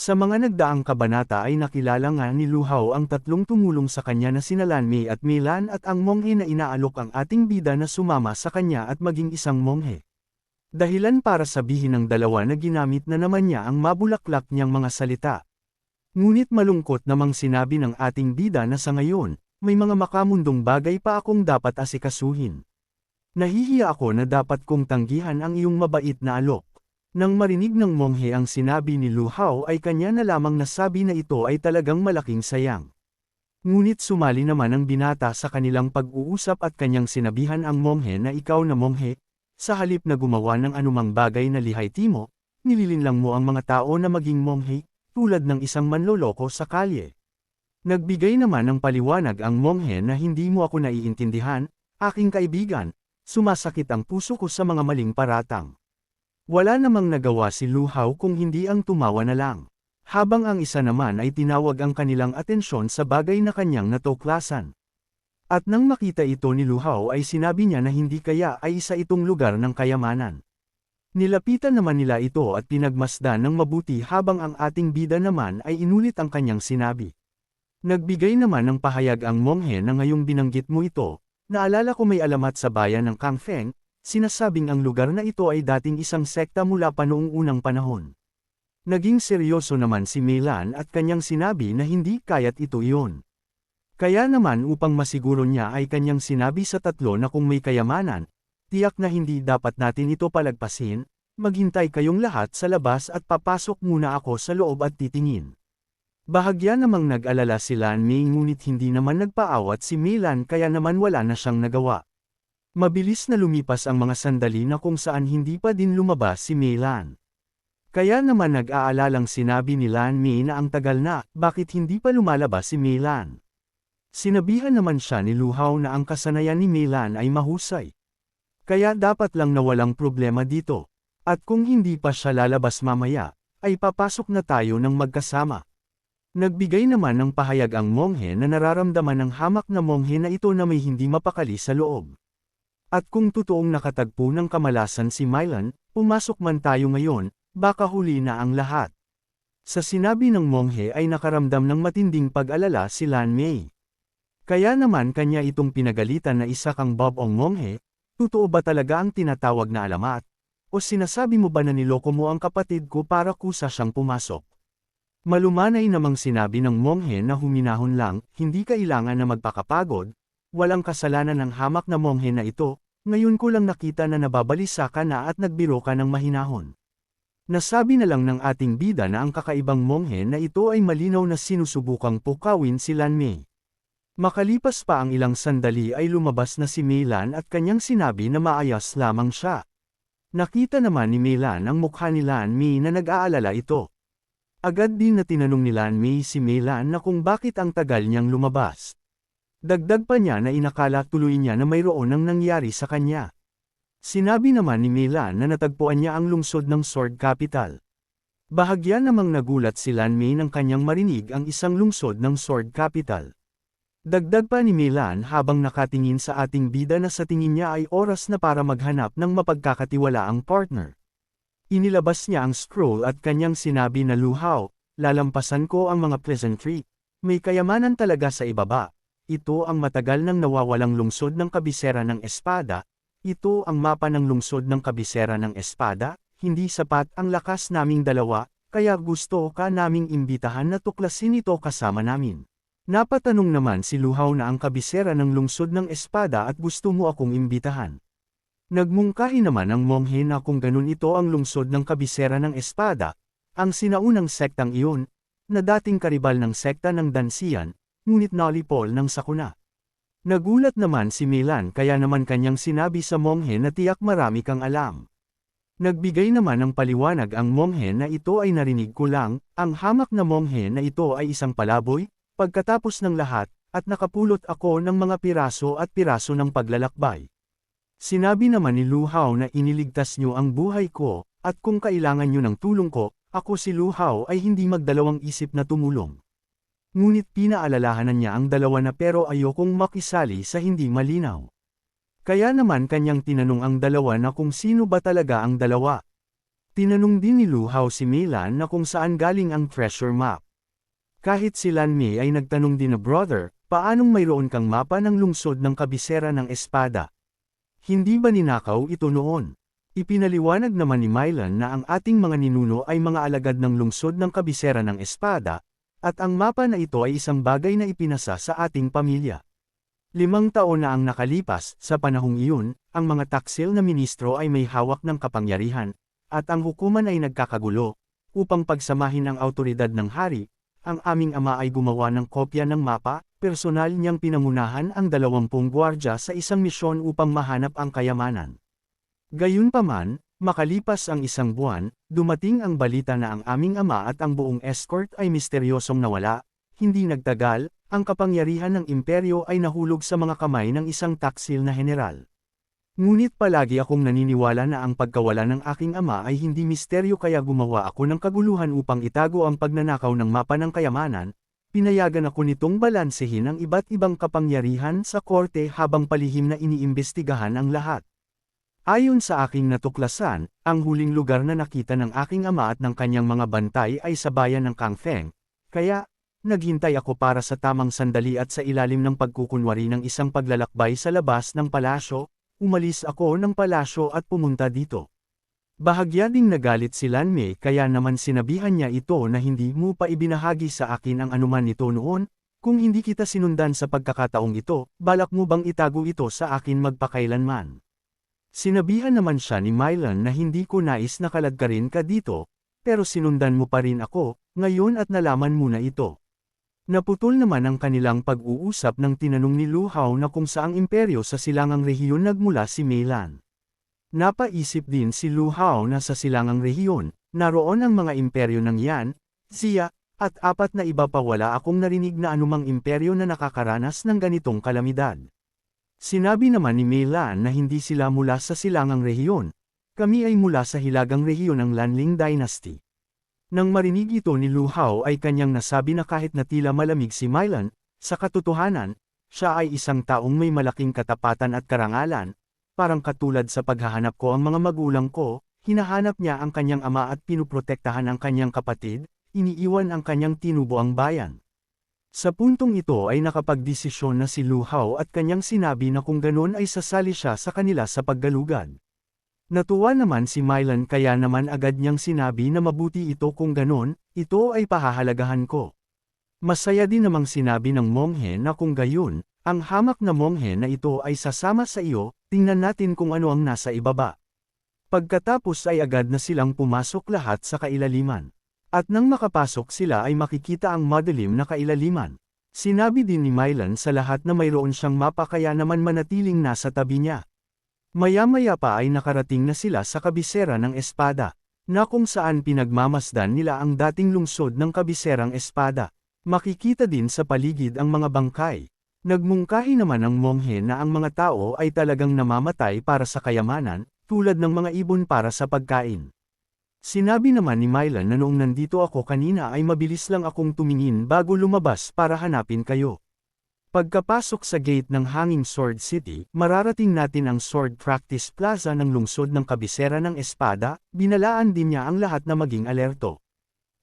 Sa mga nagdaang kabanata ay nakilala nga ni Lu Hao ang tatlong tumulong sa kanya na sina Lan Mei at Mei Lan at ang monghe na inaalok ang ating bida na sumama sa kanya at maging isang monghe. Dahilan para sabihin ng dalawa na ginamit na naman niya ang mabulaklak niyang mga salita. Ngunit malungkot namang sinabi ng ating bida na sa ngayon, may mga makamundong bagay pa akong dapat asikasuhin. Nahihiya ako na dapat kong tanggihan ang iyong mabait na alok. Nang marinig ng monghe ang sinabi ni Lu Hao ay kanya na lamang nasabi na ito ay talagang malaking sayang. Ngunit sumali naman ang binata sa kanilang pag-uusap at kanyang sinabihan ang monghe na ikaw na monghe, sa halip na gumawa ng anumang bagay na lihaiti mo, nililinlang mo ang mga tao na maging monghe, tulad ng isang manloloko sa kalye. Nagbigay naman ng paliwanag ang monghe na hindi mo ako naiintindihan, aking kaibigan, sumasakit ang puso ko sa mga maling paratang. Wala namang nagawa si Lu Hao kung hindi ang tumawa na lang. Habang ang isa naman ay tinawag ang kanilang atensyon sa bagay na kanyang natuklasan. At nang makita ito ni Lu Hao ay sinabi niya na hindi kaya ay isa itong lugar ng kayamanan. Nilapitan naman nila ito at pinagmasdan ng mabuti habang ang ating bida naman ay inulit ang kanyang sinabi. Nagbigay naman ng pahayag ang monghe na ngayong binanggit mo ito, naalala ko may alamat sa bayan ng Kangfeng, sinasabing ang lugar na ito ay dating isang sekta mula pa noong unang panahon. Naging seryoso naman si Mei Lan at kanyang sinabi na hindi kaya't ito iyon. Kaya naman upang masiguro niya ay kanyang sinabi sa tatlo na kung may kayamanan, tiyak na hindi dapat natin ito palagpasin, maghintay kayong lahat sa labas at papasok muna ako sa loob at titingin. Bahagya namang nag-alala si Lan Mei ngunit hindi naman nagpaawat si Mei Lan kaya naman wala na siyang nagawa. Mabilis na lumipas ang mga sandali na kung saan hindi pa din lumabas si Mei Lan. Kaya naman nag-aalalang sinabi ni Lan Mei na ang tagal na, bakit hindi pa lumalabas si Mei Lan? Sinabihan naman siya ni Lu Hao na ang kasanayan ni Mei Lan ay mahusay. Kaya dapat lang na walang problema dito. At kung hindi pa siya lalabas mamaya, ay papasok na tayo ng magkasama. Nagbigay naman ng pahayag ang monghe na nararamdaman ng hamak na monghe na ito na may hindi mapakali sa loob. At kung totoong nakatagpo ng kamalasan si Mei Lan, pumasok man tayo ngayon, baka huli na ang lahat. Sa sinabi ng monghe ay nakaramdam ng matinding pag-alala si Lan Mei. Kaya naman kanya itong pinagalitan na isa kang babong monghe, totoo ba talaga ang tinatawag na alamat? O sinasabi mo ba na niloko mo ang kapatid ko para kusa siyang pumasok? Malumanay namang sinabi ng monghe na huminahon lang, hindi kailangan na magpakapagod, walang kasalanan ng hamak na monghe na ito, ngayon ko lang nakita na nababalisa ka na at nagbiro ka ng mahinahon. Nasabi na lang ng ating bida na ang kakaibang monghe na ito ay malinaw na sinusubukang pukawin si Lan Mei. Makalipas pa ang ilang sandali ay lumabas na si Mei Lan at kanyang sinabi na maayos lamang siya. Nakita naman ni Mei Lan ang mukha ni Lan Mei na nag-aalala ito. Agad din na tinanong ni Lan Mei si Mei Lan na kung bakit ang tagal niyang lumabas. Dagdag pa niya na inakala tuloy niya na mayroon ang nangyari sa kanya. Sinabi naman ni Mei Lan na natagpuan niya ang lungsod ng Sword Capital. Bahagya namang nagulat si Lan Mei nang kanyang marinig ang isang lungsod ng Sword Capital. Dagdag pa ni Mei Lan habang nakatingin sa ating bida na sa tingin niya ay oras na para maghanap ng mapagkakatiwalaang partner. Inilabas niya ang scroll at kanyang sinabi na Lu Hao, lalampasan ko ang mga pleasantry. May kayamanan talaga sa ibaba. Ito ang matagal nang nawawalang lungsod ng kabisera ng espada. Ito ang mapa ng lungsod ng kabisera ng espada. Hindi sapat ang lakas naming dalawa, kaya gusto ka naming imbitahan na tuklasin ito kasama namin. Napatanong naman si Lu Hao na ang kabisera ng lungsod ng espada at gusto mo akong imbitahan. Nagmungkahi naman ang monghe na kung ganun ito ang lungsod ng kabisera ng espada, ang sinaunang sektang iyon, na dating karibal ng sekta ng Dansian, ngunit nalipol ng sakuna. Nagulat naman si Mei Lan kaya naman kanyang sinabi sa monghe na tiyak marami kang alam. Nagbigay naman ng paliwanag ang monghe na ito ay narinig ko lang, ang hamak na monghe na ito ay isang palaboy, pagkatapos ng lahat, at nakapulot ako ng mga piraso at piraso ng paglalakbay. Sinabi naman ni Lu Hao na iniligtas niyo ang buhay ko, at kung kailangan niyo ng tulong ko, ako si Lu Hao ay hindi magdalawang isip na tumulong. Ngunit pinaalalahanan niya ang dalawa na pero ayokong makisali sa hindi malinaw. Kaya naman kanyang tinanong ang dalawa na kung sino ba talaga ang dalawa. Tinanong din ni Lu Hao si Meilan na kung saan galing ang treasure map. Kahit si Lan Mei ay nagtanong din na brother, paanong mayroon kang mapa ng lungsod ng kabisera ng espada? Hindi ba ninakaw ito noon? Ipinaliwanag naman ni Meilan na ang ating mga ninuno ay mga alagad ng lungsod ng kabisera ng espada, at ang mapa na ito ay isang bagay na ipinasa sa ating pamilya. 5 taon na ang nakalipas, sa panahong iyon, ang mga taksil na ministro ay may hawak ng kapangyarihan, at ang hukuman ay nagkakagulo. Upang pagsamahin ang awtoridad ng hari, ang aming ama ay gumawa ng kopya ng mapa, personal niyang pinangunahan ang 20 gwardya sa isang misyon upang mahanap ang kayamanan. Gayunpaman, makalipas ang 1 buwan, dumating ang balita na ang aming ama at ang buong escort ay misteryosong nawala. Hindi nagtagal, ang kapangyarihan ng imperyo ay nahulog sa mga kamay ng isang taksil na general. Ngunit palagi akong naniniwala na ang pagkawala ng aking ama ay hindi misteryo kaya gumawa ako ng kaguluhan upang itago ang pagnanakaw ng mapa ng kayamanan. Pinayagan ako nitong balansehin ang iba't ibang kapangyarihan sa korte habang palihim na iniimbestigahan ang lahat. Ayon sa aking natuklasan, ang huling lugar na nakita ng aking ama at ng kanyang mga bantay ay sa bayan ng Kangfeng, kaya, naghintay ako para sa tamang sandali at sa ilalim ng pagkukunwari ng isang paglalakbay sa labas ng palasyo, umalis ako ng palasyo at pumunta dito. Bahagya ding nagalit si Lan Mei kaya naman sinabihan niya ito na hindi mo pa ibinahagi sa akin ang anuman nito noon, kung hindi kita sinundan sa pagkakataong ito, balak mo bang itago ito sa akin magpakailanman? Sinabihan naman siya ni Meilan na hindi ko nais na kaladkarin ka dito, pero sinundan mo pa rin ako, ngayon at nalaman mo na ito. Naputol naman ang kanilang pag-uusap nang tinanong ni Lu Hao na kung saang imperyo sa silangang rehiyon nagmula si Meilan. Napaisip din si Lu Hao na sa silangang rehiyon, naroon ang mga imperyo ng Yan, Xia, at 4 na iba pa wala akong narinig na anumang imperyo na nakakaranas ng ganitong kalamidad. Sinabi naman ni Meilan na hindi sila mula sa silangang rehiyon, kami ay mula sa hilagang rehiyon ng Lanling Dynasty. Nang marinig ito ni Lu Hao ay kanyang nasabi na kahit na tila malamig si Meilan, sa katotohanan, siya ay isang taong may malaking katapatan at karangalan, parang katulad sa paghahanap ko ang mga magulang ko, hinahanap niya ang kanyang ama at pinuprotektahan ang kanyang kapatid, iniiwan ang kanyang tinubuang bayan. Sa puntong ito ay nakapagdesisyon na si Lu Hao at kanyang sinabi na kung ganon ay sasali siya sa kanila sa paggalugad. Natuwa naman si Meilan kaya naman agad niyang sinabi na mabuti ito kung ganon, ito ay pahahalagahan ko. Masaya din namang sinabi ng monghe na kung gayon, ang hamak na monghe na ito ay sasama sa iyo, tingnan natin kung ano ang nasa ibaba. Pagkatapos ay agad na silang pumasok lahat sa kailaliman. At nang makapasok sila ay makikita ang madilim na kailaliman. Sinabi din ni Meilan sa lahat na mayroon siyang mapa kaya naman manatiling nasa tabi niya. Maya-maya pa ay nakarating na sila sa kabisera ng espada, na kung saan pinagmamasdan nila ang dating lungsod ng kabiserang espada. Makikita din sa paligid ang mga bangkay. Nagmungkahi naman ang monghe na ang mga tao ay talagang namamatay para sa kayamanan, tulad ng mga ibon para sa pagkain. Sinabi naman ni Meilan na noong nandito ako kanina ay mabilis lang akong tumingin bago lumabas para hanapin kayo. Pagkapasok sa gate ng Hanging Sword City, mararating natin ang Sword Practice Plaza ng lungsod ng kabisera ng espada, binalaan din niya ang lahat na maging alerto.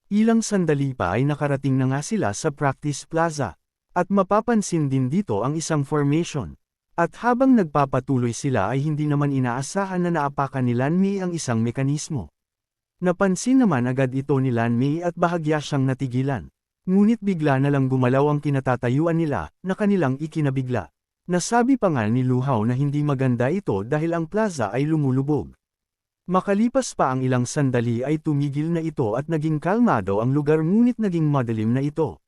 Ilang sandali pa ay nakarating na nga sila sa Practice Plaza. At mapapansin din dito ang isang formation. At habang nagpapatuloy sila ay hindi naman inaasahan na naapakan ni Lan Mei ang isang mekanismo. Napansin naman agad ito ni Lan Mei at bahagya siyang natigilan. Ngunit bigla na lang gumalaw ang kinatatayuan nila, na kanilang ikinabigla. Nasabi pa nga ni Lu Hao na hindi maganda ito dahil ang plaza ay lumulubog. Makalipas pa ang ilang sandali ay tumigil na ito at naging kalmado ang lugar ngunit naging madilim na ito.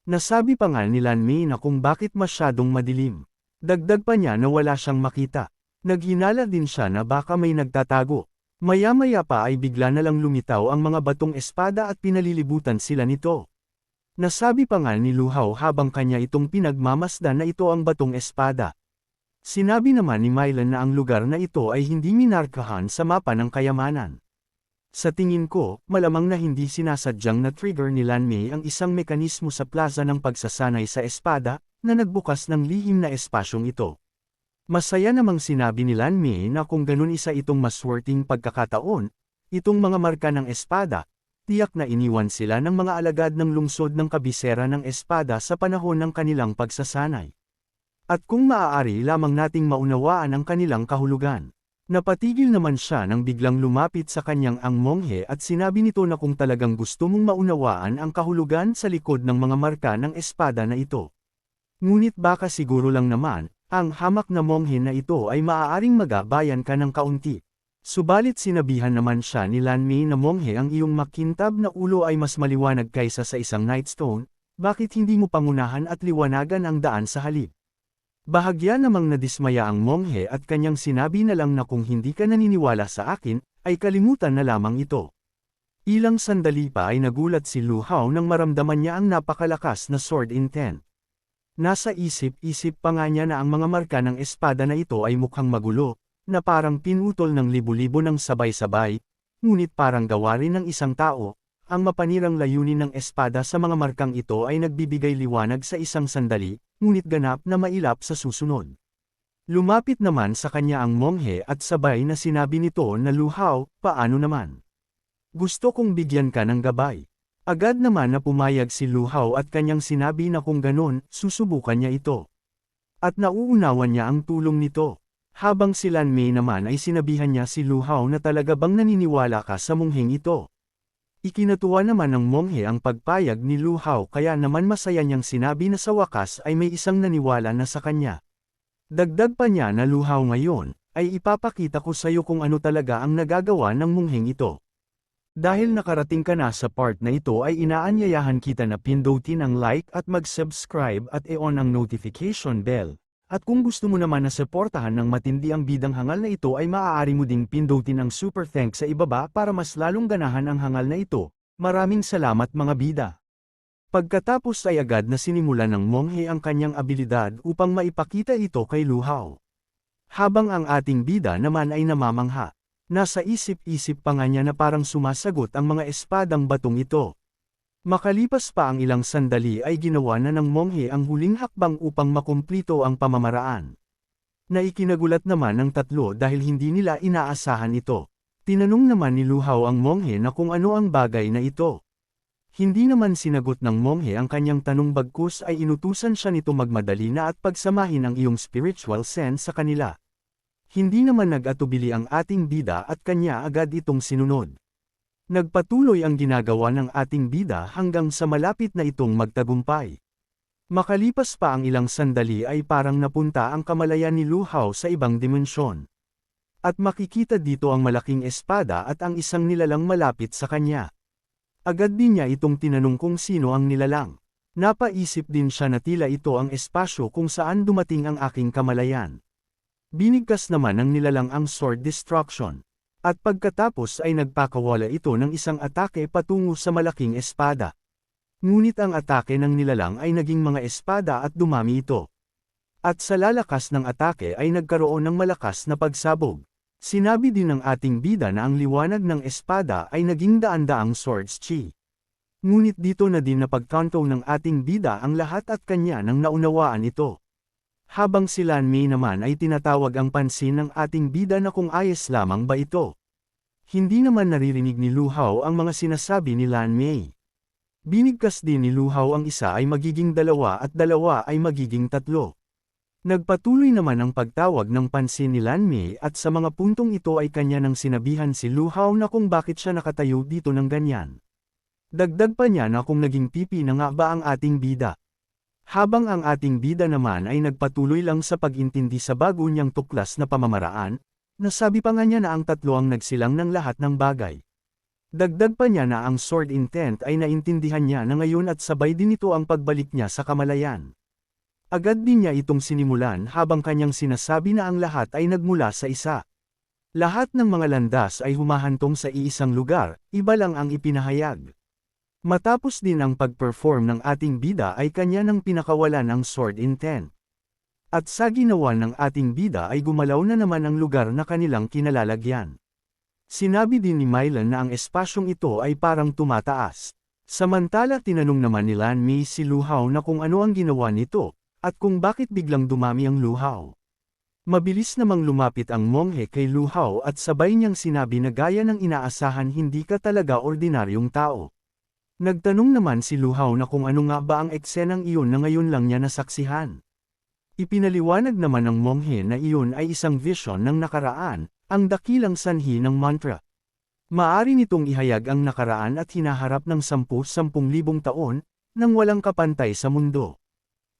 Nasabi pa nga ni Lan Mei na kung bakit masyadong madilim. Dagdag pa niya na wala siyang makita. Naghinala din siya na baka may nagtatago. Maya-maya pa ay bigla na lang lumitaw ang mga batong espada at pinalilibutan sila nito. Nasabi pa nga ni Lu Hao habang kanya itong pinagmamasdan na ito ang batong espada. Sinabi naman ni Meilan na ang lugar na ito ay hindi minarkahan sa mapa ng kayamanan. Sa tingin ko, malamang na hindi sinasadyang na-trigger ni Lan Mei ang isang mekanismo sa plaza ng pagsasanay sa espada, na nagbukas ng lihim na espasyong ito. Masaya namang sinabi ni Lan Mei na kung ganun isa itong maswerteng pagkakataon, Itong mga marka ng espada, tiyak na iniwan sila ng mga alagad ng lungsod ng kabisera ng espada sa panahon ng kanilang pagsasanay. At kung maaari lamang nating maunawaan ang kanilang kahulugan. Napatigil naman siya nang biglang lumapit sa kanyang ang monghe at sinabi nito na kung talagang gusto mong maunawaan ang kahulugan sa likod ng mga marka ng espada na ito. Ngunit baka siguro lang naman, ang hamak na monghe na ito ay maaaring magabayan ka ng kaunti. Subalit sinabihan naman siya ni Lanmei na monghe ang iyong makintab na ulo ay mas maliwanag kaysa sa isang nightstone, bakit hindi mo pangunahan at liwanagan ang daan sa halip? Bahagya namang nadismaya ang monghe at kanyang sinabi na lang na kung hindi ka naniniwala sa akin, ay kalimutan na lamang ito. Ilang sandali pa ay nagulat si Lu Hao nang maramdaman niya ang napakalakas na sword intent. Nasa isip-isip pa nga niya na ang mga marka ng espada na ito ay mukhang magulo, na parang pinutol ng libu-libo ng sabay-sabay, ngunit parang gawa rin ng isang tao. Ang mapanirang layunin ng espada sa mga markang ito ay nagbibigay liwanag sa isang sandali, ngunit ganap na mailap sa susunod. Lumapit naman sa kanya ang monghe at sabay na sinabi nito na Lu Hao, paano naman? Gusto kong bigyan ka ng gabay. Agad naman na pumayag si Lu Hao at kanyang sinabi na kung ganon, susubukan niya ito. At nauunawan niya ang tulong nito. Habang si Lanmei naman ay sinabihan niya si Lu Hao na talaga bang naniniwala ka sa mongheng ito. Ikinatuwa naman ng monghe ang pagpayag ni Lu Hao kaya naman masaya niyang sinabi na sa wakas ay may isang naniwala na sa kanya. Dagdag pa niya na Lu Hao ngayon, ay ipapakita ko sa iyo kung ano talaga ang nagagawa ng mongheng ito. Dahil nakarating ka na sa part na ito ay inaanyayahan kita na pindutin ang like at mag-subscribe at i-on ang notification bell. At kung gusto mo naman na suportahan ng matindi ang bidang hangal na ito ay maaari mo ding pindutin ang super thanks sa ibaba para mas lalong ganahan ang hangal na ito. Maraming salamat mga bida. Pagkatapos ay agad na sinimulan ng monghe ang kanyang abilidad upang maipakita ito kay Lu Hao. Habang ang ating bida naman ay namamangha. Nasa isip-isip pa nga niya na parang sumasagot ang mga espadang batong ito. Makalipas pa ang ilang sandali ay ginawa na ng monghe ang huling hakbang upang makumplito ang pamamaraan. Naikinagulat naman ng tatlo dahil hindi nila inaasahan ito. Tinanong naman ni Lu Hao ang monghe na kung ano ang bagay na ito. Hindi naman sinagot ng monghe ang kanyang tanong bagkus ay inutusan siya nito magmadali na at pagsamahin ang iyong spiritual sense sa kanila. Hindi naman nag-atubili ang ating bida at kanya agad itong sinunod. Nagpatuloy ang ginagawa ng ating bida hanggang sa malapit na itong magtagumpay. Makalipas pa ang ilang sandali ay parang napunta ang kamalayan ni Lu Hao sa ibang dimensyon. At makikita dito ang malaking espada at ang isang nilalang malapit sa kanya. Agad din niya itong tinanong kung sino ang nilalang. Napaisip din siya na tila ito ang espasyo kung saan dumating ang aking kamalayan. Binigkas naman ng nilalang ang sword destruction. At pagkatapos ay nagpakawala ito ng isang atake patungo sa malaking espada. Ngunit ang atake ng nilalang ay naging mga espada at dumami ito. At sa lalakas ng atake ay nagkaroon ng malakas na pagsabog. Sinabi din ng ating bida na ang liwanag ng espada ay naging daan-daang swords chi. Ngunit dito na din napagkanto ng ating bida ang lahat at kanya nang naunawaan ito. Habang si Lanmei naman ay tinatawag ang pansin ng ating bida na kung ayos lamang ba ito. Hindi naman naririnig ni Lu Hao ang mga sinasabi ni Lanmei. Binigkas din ni Lu Hao ang isa ay magiging 2 at 2 ay magiging 3. Nagpatuloy naman ang pagtawag ng pansin ni Lanmei at sa mga puntong ito ay kanya nang sinabihan si Lu Hao na kung bakit siya nakatayo dito ng ganyan. Dagdag pa niya na kung naging pipi na nga ba ang ating bida. Habang ang ating bida naman ay nagpatuloy lang sa pag-intindi sa bago niyang tuklas na pamamaraan, nasabi pa nga niya na ang tatlo ang nagsilang ng lahat ng bagay. Dagdag pa niya na ang sword intent ay naintindihan niya na ngayon at sabay din ito ang pagbalik niya sa kamalayan. Agad din niya itong sinimulan habang kanyang sinasabi na ang lahat ay nagmula sa isa. Lahat ng mga landas ay humahantong sa iisang lugar, iba lang ang ipinahayag. Matapos din ang pag-perform ng ating bida ay kanya nang pinakawalan ang sword intent. At sa ginawa ng ating bida ay gumalaw na naman ang lugar na kanilang kinalalagyan. Sinabi din ni Mylan na ang espasyong ito ay parang tumataas. Samantala tinanong naman ni Lanmei si Lu Hao na kung ano ang ginawa nito, at kung bakit biglang dumami ang Lu Hao. Mabilis namang lumapit ang monghe kay Lu Hao at sabay niyang sinabi na gaya ng inaasahan hindi ka talaga ordinaryong tao. Nagtanong naman si Lu Hao na kung ano nga ba ang eksenang iyon na ngayon lang niya nasaksihan. Ipinaliwanag naman ng monghe na iyon ay isang vision ng nakaraan, ang dakilang sanhi ng mantra. Maari nitong ihayag ang nakaraan at hinaharap ng 10,000 taon, nang walang kapantay sa mundo.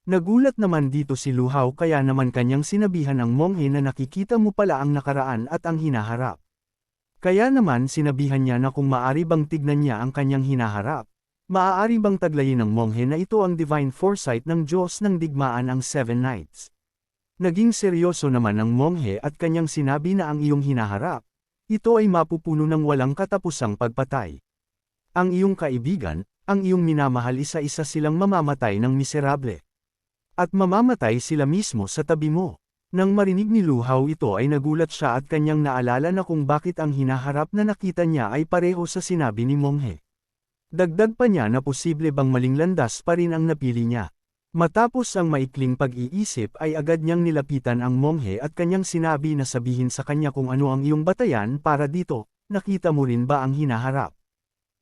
Nagulat naman dito si Lu Hao kaya naman kanyang sinabihan ang monghe na nakikita mo pala ang nakaraan at ang hinaharap. Kaya naman sinabihan niya na kung maari bang tignan niya ang kanyang hinaharap, maaari bang taglayin ng monghe na ito ang divine foresight ng Diyos ng digmaan ang Seven Nights. Naging seryoso naman ang monghe at kanyang sinabi na ang iyong hinaharap, ito ay mapupuno ng walang katapusang pagpatay. Ang iyong kaibigan, ang iyong minamahal isa-isa silang mamamatay ng miserable. At mamamatay sila mismo sa tabi mo. Nang marinig ni Lu Hao ito ay nagulat siya at kanyang naalala na kung bakit ang hinaharap na nakita niya ay pareho sa sinabi ni monghe. Dagdag pa niya na posible bang maling landas pa rin ang napili niya. Matapos ang maikling pag-iisip ay agad niyang nilapitan ang monghe at kanyang sinabi na sabihin sa kanya kung ano ang iyong batayan para dito, nakita mo rin ba ang hinaharap?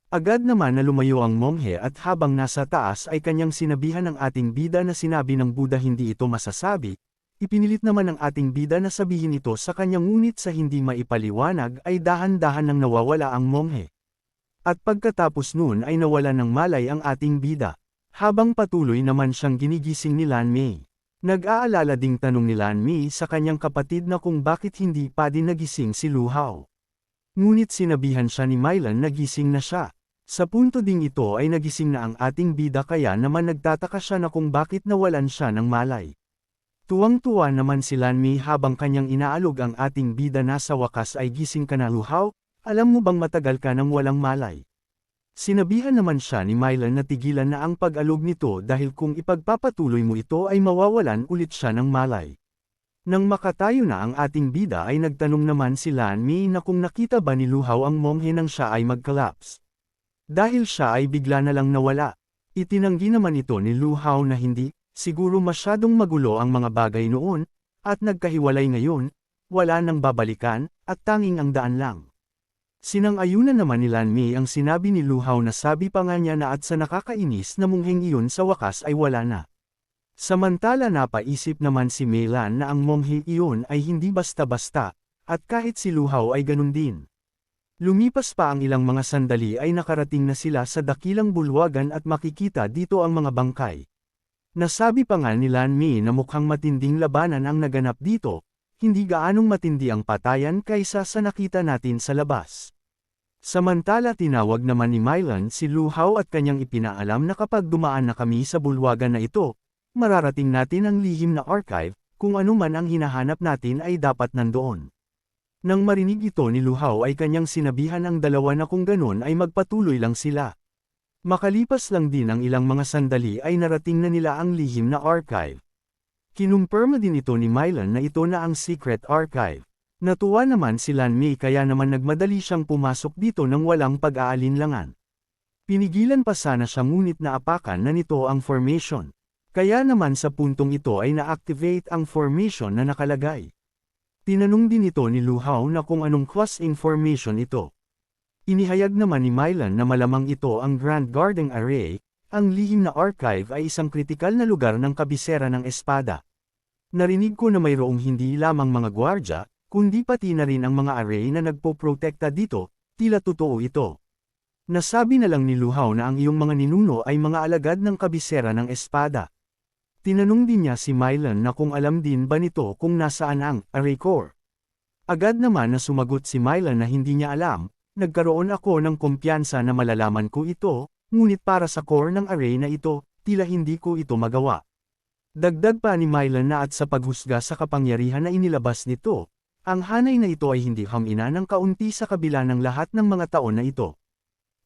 Agad naman na lumayo ang monghe at habang nasa taas ay kanyang sinabihan ng ating bida na sinabi ng Buddha hindi ito masasabi, ipinilit naman ng ating bida na sabihin ito sa kanyang ngunit sa hindi maipaliwanag ay dahan-dahan nang nawawala ang monghe. At pagkatapos noon ay nawala ng malay ang ating bida. Habang patuloy naman siyang ginigising ni Lan Mei. Nag-aalala ding tanong ni Lan Mei sa kanyang kapatid na kung bakit hindi pa din nagising si Lu Hao. Ngunit sinabihan siya ni Mylan na gising na siya. Sa punto ding ito ay nagising na ang ating bida kaya naman nagtataka siya na kung bakit nawalan siya ng malay. Tuwang-tuwa naman si Lan Mei habang kanyang inaalog ang ating bida na sa wakas ay gising ka na Lu Hao, alam mo bang matagal ka nang walang malay? Sinabihan naman siya ni Mylan na tigilan na ang pag-alog nito dahil kung ipagpapatuloy mo ito ay mawawalan ulit siya ng malay. Nang makatayo na ang ating bida ay nagtanong naman si Lan Mei na kung nakita ba ni Lu Hao ang monghe nang siya ay mag-collapse. Dahil siya ay bigla na lang nawala. Itinanggi naman ito ni Lu Hao na hindi, siguro masyadong magulo ang mga bagay noon, at nagkahiwalay ngayon, wala nang babalikan, at tanging ang daan lang. Sinang-ayunan naman ni Lan Mei ang sinabi ni Lu Hao na sabi pa nga niya na at sa nakakainis na mongheng iyon sa wakas ay wala na. Samantala napaisip naman si Mei Lan na ang monghe iyon ay hindi basta-basta, at kahit si Lu Hao ay ganun din. Lumipas pa ang ilang mga sandali ay nakarating na sila sa dakilang bulwagan at makikita dito ang mga bangkay. Nasabi pa nga ni Lan Mei na mukhang matinding labanan ang naganap dito, hindi gaanong matindi ang patayan kaysa sa nakita natin sa labas. Samantala tinawag naman ni Mylan si Lu Hao at kanyang ipinaalam na kapag dumaan na kami sa bulwagan na ito, mararating natin ang lihim na archive, kung ano man ang hinahanap natin ay dapat nandoon. Nang marinig ito ni Lu Hao ay kanyang sinabihan ang dalawa na kung ganon ay magpatuloy lang sila. Makalipas lang din ang ilang mga sandali ay narating na nila ang lihim na archive. Kinumpirma din ito ni Mylan na ito na ang secret archive. Natuwa naman si Lan Mei kaya naman nagmadali siyang pumasok dito nang walang pag-aalinlangan. Pinigilan pa sana siya ngunit naapakan na nito ang formation. Kaya naman sa puntong ito ay na-activate ang formation na nakalagay. Tinanong din ito ni Lu Hao na kung anong class information ito. Inihayag naman ni Mylan na malamang ito ang Grand Garden Array, ang lihim na archive ay isang kritikal na lugar ng kabisera ng espada. Narinig ko na mayroong hindi lamang mga gwardya, kundi pati na rin ang mga array na nagpoprotekta dito, tila totoo ito. Nasabi na lang ni Lu Hao na ang iyong mga ninuno ay mga alagad ng kabisera ng espada. Tinanong din niya si Mylan na kung alam din ba nito kung nasaan ang array core. Agad naman na sumagot si Mylan na hindi niya alam, nagkaroon ako ng kumpiyansa na malalaman ko ito, ngunit para sa core ng array na ito, tila hindi ko ito magawa. Dagdag pa ni Mylan na at sa paghusga sa kapangyarihan na inilabas nito, ang hanay na ito ay hindi hamina ng kaunti sa kabila ng lahat ng mga taon na ito.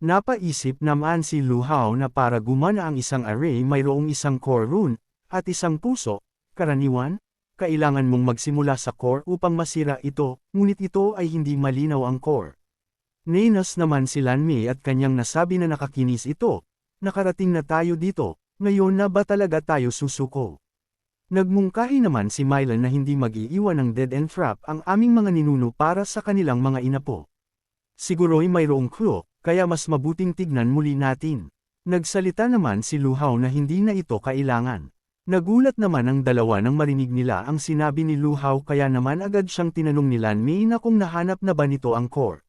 Napaisip naman si Lu Hao na para gumana ang isang array mayroong isang core rune, at isang puso, karaniwan, kailangan mong magsimula sa core upang masira ito, ngunit ito ay hindi malinaw ang core. Nainas naman si Lan Mei at kanyang nasabi na nakakinis ito, nakarating na tayo dito, ngayon na ba talaga tayo susuko? Nagmungkahi naman si Mylan na hindi mag-iiwan ng dead-end trap ang aming mga ninuno para sa kanilang mga inapo. Siguro'y mayroong clue, kaya mas mabuting tignan muli natin. Nagsalita naman si Luhaw na hindi na ito kailangan. Nagulat naman ang dalawa nang marinig nila ang sinabi ni Luhaw kaya naman agad siyang tinanong ni Lanmei na kung nahanap na ba nito ang core.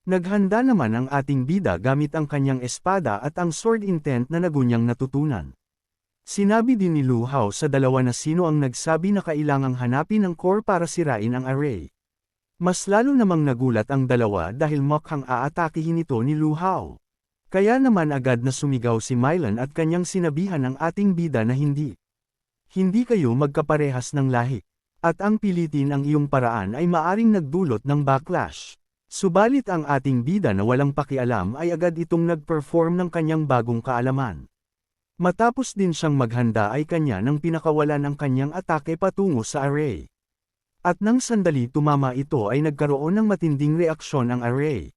Naghanda naman ang ating bida gamit ang kanyang espada at ang sword intent na nagunyang natutunan. Sinabi din ni Luhaw sa dalawa na sino ang nagsabi na kailangang hanapin ang core para sirain ang array. Mas lalo namang nagulat ang dalawa dahil mukhang aatakihin ito ni Luhaw. Kaya naman agad na sumigaw si Mylan at kanyang sinabihan ang ating bida na hindi. Hindi kayo magkaparehas ng lahi. At ang pilitin ang iyong paraan ay maaring nagdulot ng backlash. Subalit ang ating bida na walang pakialam ay agad itong nag-perform ng kanyang bagong kaalaman. Matapos din siyang maghanda ay kanya nang pinakawalan ang kanyang atake patungo sa array. At nang sandali tumama ito ay nagkaroon ng matinding reaksyon ang array.